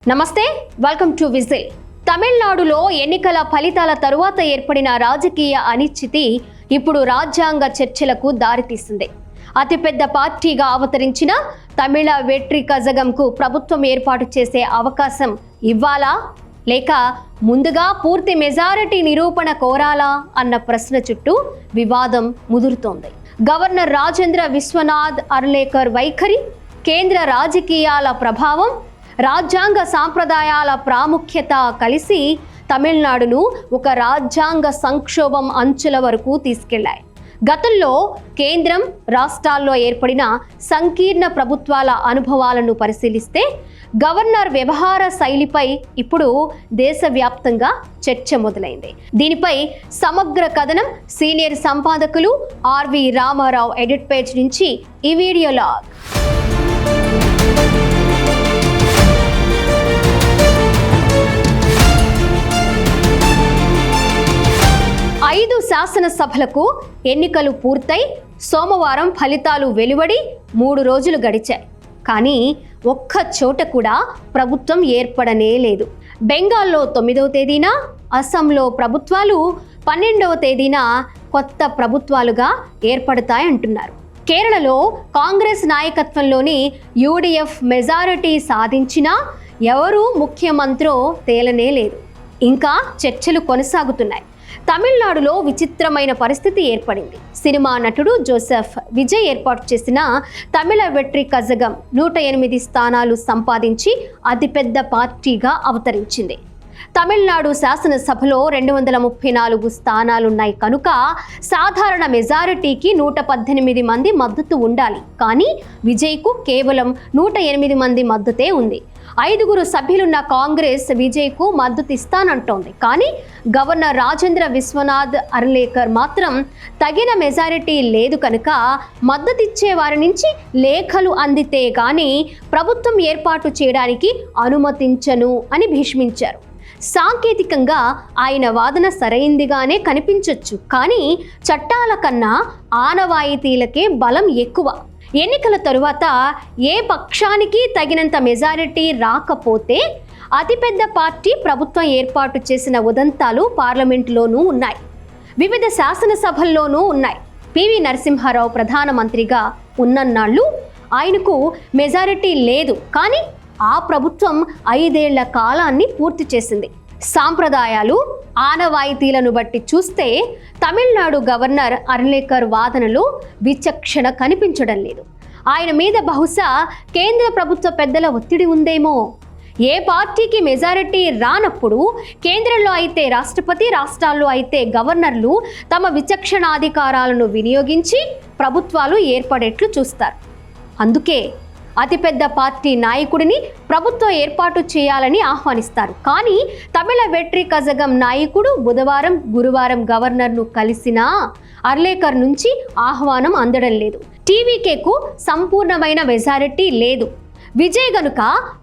నమస్తే, welcome to whistle. తమిళనాడులో ఎన్నికల ఫలితాల తరువాత ఏర్పడిన రాజకీయ అనిశ్చితి ఇప్పుడు రాజ్యాంగ చర్చలకు దారితీస్తుంది. అతిపెద్ద పార్టీగా అవతరించిన తమిళ వెట్రి కజగంకు ప్రభుత్వం ఏర్పాటు చేసే అవకాశం ఇవ్వాలా లేక ముందుగా పూర్తి మెజారిటీ నిరూపణ కోరాలా అన్న ప్రశ్న చుట్టూ వివాదం ముదురుతోంది. గవర్నర్ రాజేంద్ర విశ్వనాథ్ అర్లేకర్ వైఖరి, కేంద్ర రాజకీయాల ప్రభావం, రాజ్యాంగ సాంప్రదాయాల ప్రాముఖ్యత కలిసి తమిళనాడును ఒక రాజ్యాంగ సంక్షోభం అంచుల వరకు తీసుకెళ్లాయి. గతంలో కేంద్రం రాష్ట్రాల్లో ఏర్పడిన సంకీర్ణ ప్రభుత్వాల అనుభవాలను పరిశీలిస్తే గవర్నర్ వ్యవహార శైలిపై ఇప్పుడు దేశవ్యాప్తంగా చర్చ మొదలైంది. దీనిపై సమగ్ర కథనం సీనియర్ సంపాదకులు ఆర్వి రామారావు ఎడిట్ పేజ్ నుంచి ఈ వీడియో లాగ్. 5 శాసనసభలకు ఎన్నికలు పూర్తయి సోమవారం ఫలితాలు వెలువడి 3 రోజులు గడిచాయి. కానీ ఒక్క చోట కూడా ప్రభుత్వం ఏర్పడనే లేదు. బెంగాల్లో 9వ తేదీన, అస్సాంలో ప్రభుత్వాలు 12వ తేదీన కొత్త ప్రభుత్వాలుగా ఏర్పడతాయంటున్నారు. కేరళలో కాంగ్రెస్ నాయకత్వంలోని యూడీఎఫ్ మెజారిటీ సాధించినా ఎవరూ ముఖ్యమంత్రో తేలనే లేదు. ఇంకా చర్చలు కొనసాగుతున్నాయి. తమిళనాడులో విచిత్రమైన పరిస్థితి ఏర్పడింది. సినిమా నటుడు జోసెఫ్ విజయ్ ఏర్పాటు చేసిన తమిళ వెట్రి కజగం 108 స్థానాలు సంపాదించి అతిపెద్ద పార్టీగా అవతరించింది. తమిళనాడు శాసనసభలో 234 స్థానాలున్నాయి కనుక సాధారణ మెజారిటీకి 118 మంది మద్దతు ఉండాలి. కానీ విజయ్కు కేవలం 108 మంది మద్దతే ఉంది. 5 సభ్యులున్న కాంగ్రెస్ విజయ్కు మద్దతు ఇస్తానంటోంది. కానీ గవర్నర్ రాజేంద్ర విశ్వనాథ్ అర్లేకర్ మాత్రం తగిన మెజారిటీ లేదు కనుక మద్దతిచ్చే వారి నుంచి లేఖలు అందితే గానీ ప్రభుత్వం ఏర్పాటు చేయడానికి అనుమతించను అని భీష్మించారు. సాంకేతికంగా ఆయన వాదన సరైందిగానే కనిపించొచ్చు. కానీ చట్టాల కన్నా ఆనవాయితీలకే బలం ఎక్కువ. ఎన్నికల తరువాత ఏ పక్షానికి తగినంత మెజారిటీ రాకపోతే అతిపెద్ద పార్టీ ప్రభుత్వం ఏర్పాటు చేసిన ఉదంతాలు పార్లమెంటులోనూ ఉన్నాయి, వివిధ శాసనసభల్లోనూ ఉన్నాయి. పివి నరసింహారావు ప్రధానమంత్రిగా ఉన్నన్నాళ్ళు ఆయనకు మెజారిటీ లేదు. కానీ ఆ ప్రభుత్వం 5 ఏళ్ల కాలాన్ని పూర్తి చేసింది. సాంప్రదాయాలు, ఆనవాయితీలను బట్టి చూస్తే తమిళనాడు గవర్నర్ అర్లేకర్ వాదనలో విచక్షణ కనిపించడం లేదు. ఆయన మీద బహుశా కేంద్ర ప్రభుత్వ పెద్దల ఒత్తిడి ఉందేమో. ఏ పార్టీకి మెజారిటీ రానప్పుడు కేంద్రంలో అయితే రాష్ట్రపతి, రాష్ట్రాల్లో అయితే గవర్నర్లు తమ విచక్షణాధికారాలను వినియోగించి ప్రభుత్వాలు ఏర్పడేట్లు చూస్తారు. అందుకే అతిపెద్ద పార్టీ నాయకుడిని ప్రభుత్వం ఏర్పాటు చేయాలని ఆహ్వానిస్తారు. కానీ తమిళ వెట్రి కజగం నాయకుడు బుధవారం, గురువారం గవర్నర్ను కలిసినా అర్లేకర్ నుంచి ఆహ్వానం అందడం లేదు. టీవీకేకు సంపూర్ణమైన మెజారిటీ లేదు. విజయ్ గనుక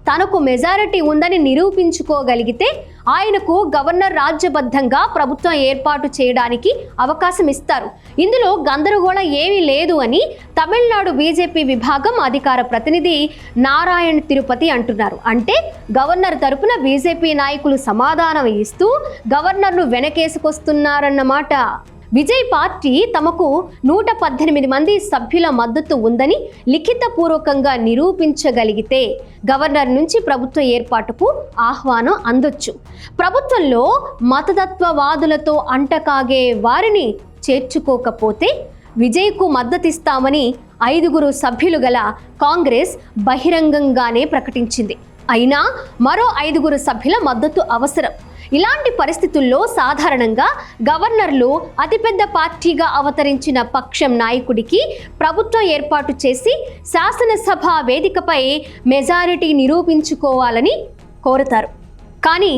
తనకు మెజారిటీ ఉందని నిరూపించుకోగలిగితే ఆయనకు గవర్నర్ రాజ్యబద్ధంగా ప్రభుత్వం ఏర్పాటు చేయడానికి అవకాశం ఇస్తారు. ఇందులో గందరగోళం ఏమీ లేదు అని తమిళనాడు బీజేపీ విభాగం అధికార ప్రతినిధి నారాయణ్ తిరుపతి అంటున్నారు. అంటే గవర్నర్ తరపున బీజేపీ నాయకులు సమాధానం ఇస్తూ గవర్నర్ను వెనకేసుకొస్తున్నారన్నమాట. విజయ్ పార్టీ తమకు 118 మంది సభ్యుల మద్దతు ఉందని లిఖితపూర్వకంగా నిరూపించగలిగితే గవర్నర్ నుంచి ప్రభుత్వ ఏర్పాటుకు ఆహ్వానం అందొచ్చు. ప్రభుత్వంలో మతతత్వవాదులతో అంటకాగే వారిని చేర్చుకోకపోతే విజయ్కు మద్దతిస్తామని 5 సభ్యులు గల కాంగ్రెస్ బహిరంగంగానే ప్రకటించింది. అయినా మరో 5 సభ్యుల మద్దతు అవసరం. ఇలాంటి పరిస్థితుల్లో సాధారణంగా గవర్నర్లు అతిపెద్ద పార్టీగా అవతరించిన పక్షం నాయకుడికి ప్రభుత్వం ఏర్పాటు చేసి శాసనసభ వేదికపై మెజారిటీ నిరూపించుకోవాలని కోరుతారు. కానీ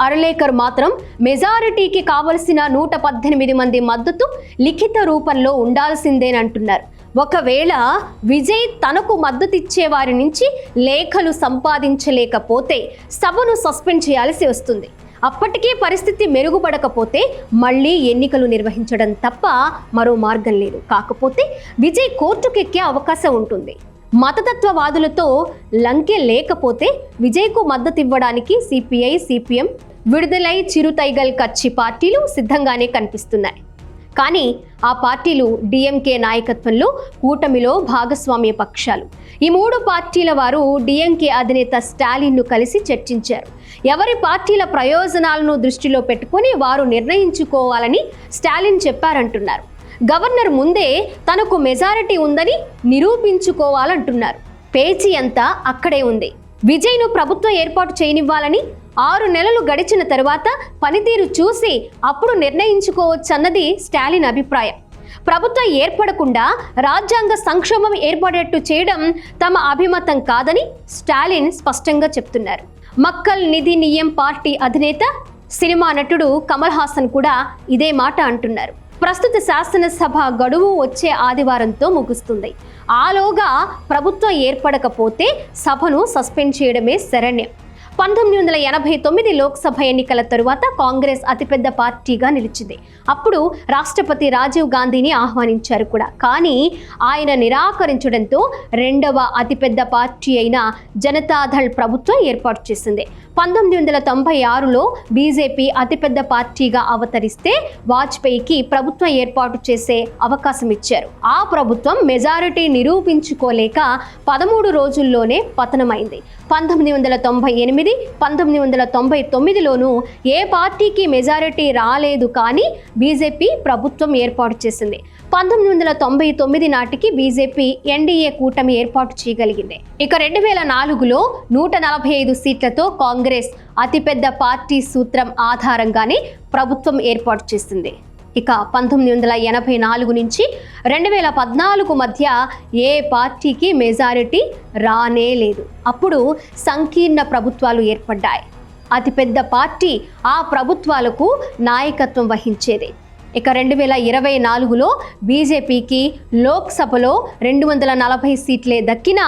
అర్లేకర్ మాత్రం మెజారిటీకి కావలసిన 118 మంది మద్దతు లిఖిత రూపంలో ఉండాల్సిందేనంటున్నారు. ఒకవేళ విజయ్ తనకు మద్దతిచ్చే వారి నుంచి లేఖలు సంపాదించలేకపోతే సభను సస్పెండ్ చేయాల్సి వస్తుంది. అప్పటికే పరిస్థితి మెరుగుపడకపోతే మళ్ళీ ఎన్నికలు నిర్వహించడం తప్ప మరో మార్గం లేదు. కాకపోతే విజయ్ కోర్టుకెక్కే అవకాశం ఉంటుంది. మతతత్వవాదులతో లంకె లేకపోతే విజయ్కు మద్దతివ్వడానికి సిపిఐ, సిపిఎం, విడుదలై చిరుతైగల్ కచ్చి పార్టీలు సిద్ధంగానే కనిపిస్తున్నాయి. కానీ ఆ పార్టీలు డిఎంకే నాయకత్వంలో కూటమిలో భాగస్వామ్య పక్షాలు. ఈ 3 పార్టీల వారు డిఎంకే అధినేత స్టాలిన్ను కలిసి చర్చించారు. ఎవరి పార్టీల ప్రయోజనాలను దృష్టిలో పెట్టుకుని వారు నిర్ణయించుకోవాలని స్టాలిన్ చెప్పారంటున్నారు. గవర్నర్ ముందే తనకు మెజారిటీ ఉందని నిరూపించుకోవాలంటున్నారు. పేచీ అంతా అక్కడే ఉంది. విజయ్ను ప్రభుత్వం ఏర్పాటు చేయనివ్వాలని 6 నెలలు గడిచిన తరువాత పనితీరు చూసి అప్పుడు నిర్ణయించుకోవచ్చన్నది స్టాలిన్ అభిప్రాయం. ప్రభుత్వం ఏర్పడకుండా రాజ్యాంగ సంక్షోభం ఏర్పడేట్టు చేయడం తమ అభిమతం కాదని స్టాలిన్ స్పష్టంగా చెప్తున్నారు. మక్కల్ నిధి నియం పార్టీ అధినేత, సినిమా నటుడు కమల్ హాసన్ కూడా ఇదే మాట అంటున్నారు. ప్రస్తుత శాసనసభ గడువు వచ్చే ఆదివారంతో ముగుస్తుంది. ఆలోగా ప్రభుత్వం ఏర్పడకపోతే సభను సస్పెండ్ చేయడమే శరణ్యం. 1989 లోక్సభ ఎన్నికల తరువాత కాంగ్రెస్ అతిపెద్ద పార్టీగా నిలిచింది. అప్పుడు రాష్ట్రపతి రాజీవ్ గాంధీని ఆహ్వానించారు కూడా. కానీ ఆయన నిరాకరించడంతో రెండవ అతిపెద్ద పార్టీ అయిన జనతాదళ్ ప్రభుత్వం ఏర్పాటు చేసింది. 1996లో బీజేపీ అతిపెద్ద పార్టీగా అవతరిస్తే వాజ్పేయికి ప్రభుత్వం ఏర్పాటు చేసే అవకాశం ఇచ్చారు. ఆ ప్రభుత్వం మెజారిటీ నిరూపించుకోలేక 13 రోజుల్లోనే పతనమైంది. 1998, 1999లోనూ ఏ పార్టీకి మెజారిటీ రాలేదు, కానీ బీజేపీ ప్రభుత్వం ఏర్పాటు చేసింది. 1999 నాటికి బీజేపీ ఎన్డీఏ కూటమి ఏర్పాటు చేయగలిగింది. ఇక 2004లో 145 సీట్లతో కాంగ్రెస్ అతిపెద్ద పార్టీ సూత్రం ఆధారంగానే ప్రభుత్వం ఏర్పాటు చేసింది. ఇక 1984 నుంచి 2014 మధ్య ఏ పార్టీకి మెజారిటీ రానే లేదు. అప్పుడు సంకీర్ణ ప్రభుత్వాలు ఏర్పడ్డాయి. అతిపెద్ద పార్టీ ఆ ప్రభుత్వాలకు నాయకత్వం వహించేది. ఇక 2024లో బీజేపీకి లోక్సభలో 240 సీట్లే దక్కినా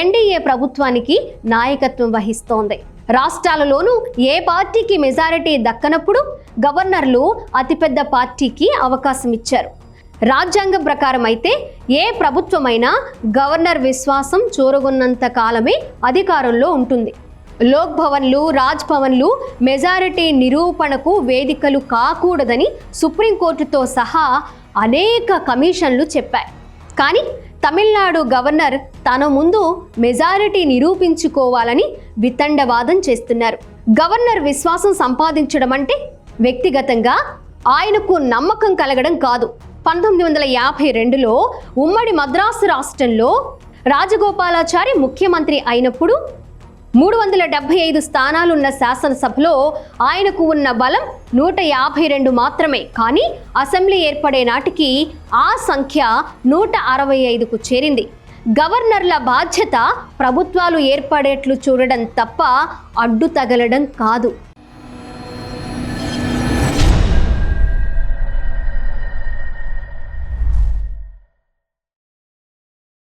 ఎన్డీఏ ప్రభుత్వానికి నాయకత్వం వహిస్తోంది. రాష్ట్రాలలోనూ ఏ పార్టీకి మెజారిటీ దక్కనప్పుడు గవర్నర్లు అతిపెద్ద పార్టీకి అవకాశం ఇచ్చారు. రాజ్యాంగం ప్రకారం అయితే ఏ ప్రభుత్వమైనా గవర్నర్ విశ్వాసం చూరగొన్నంత కాలమే అధికారంలో ఉంటుంది. లోక్ భవన్లు, రాజ్ భవన్లు మెజారిటీ నిరూపణకు వేదికలు కాకూడదని సుప్రీంకోర్టుతో సహా అనేక కమిషన్లు చెప్పాయి. కానీ తమిళనాడు గవర్నర్ తన ముందు మెజారిటీ నిరూపించుకోవాలని వితండవాదం చేస్తున్నారు. గవర్నర్ విశ్వాసం సంపాదించడం అంటే వ్యక్తిగతంగా ఆయనకు నమ్మకం కలగడం కాదు. 1952లో ఉమ్మడి మద్రాసు రాష్ట్రంలో రాజగోపాలాచారి ముఖ్యమంత్రి అయినప్పుడు 375 స్థానాలున్న శాసనసభలో ఆయనకు ఉన్న బలం 152 మాత్రమే. కానీ అసెంబ్లీ ఏర్పడే నాటికి ఆ సంఖ్య 165కు చేరింది. గవర్నర్ల బాధ్యత ప్రభుత్వాలు ఏర్పడేట్లు చూడడం తప్ప అడ్డు తగలడం కాదు.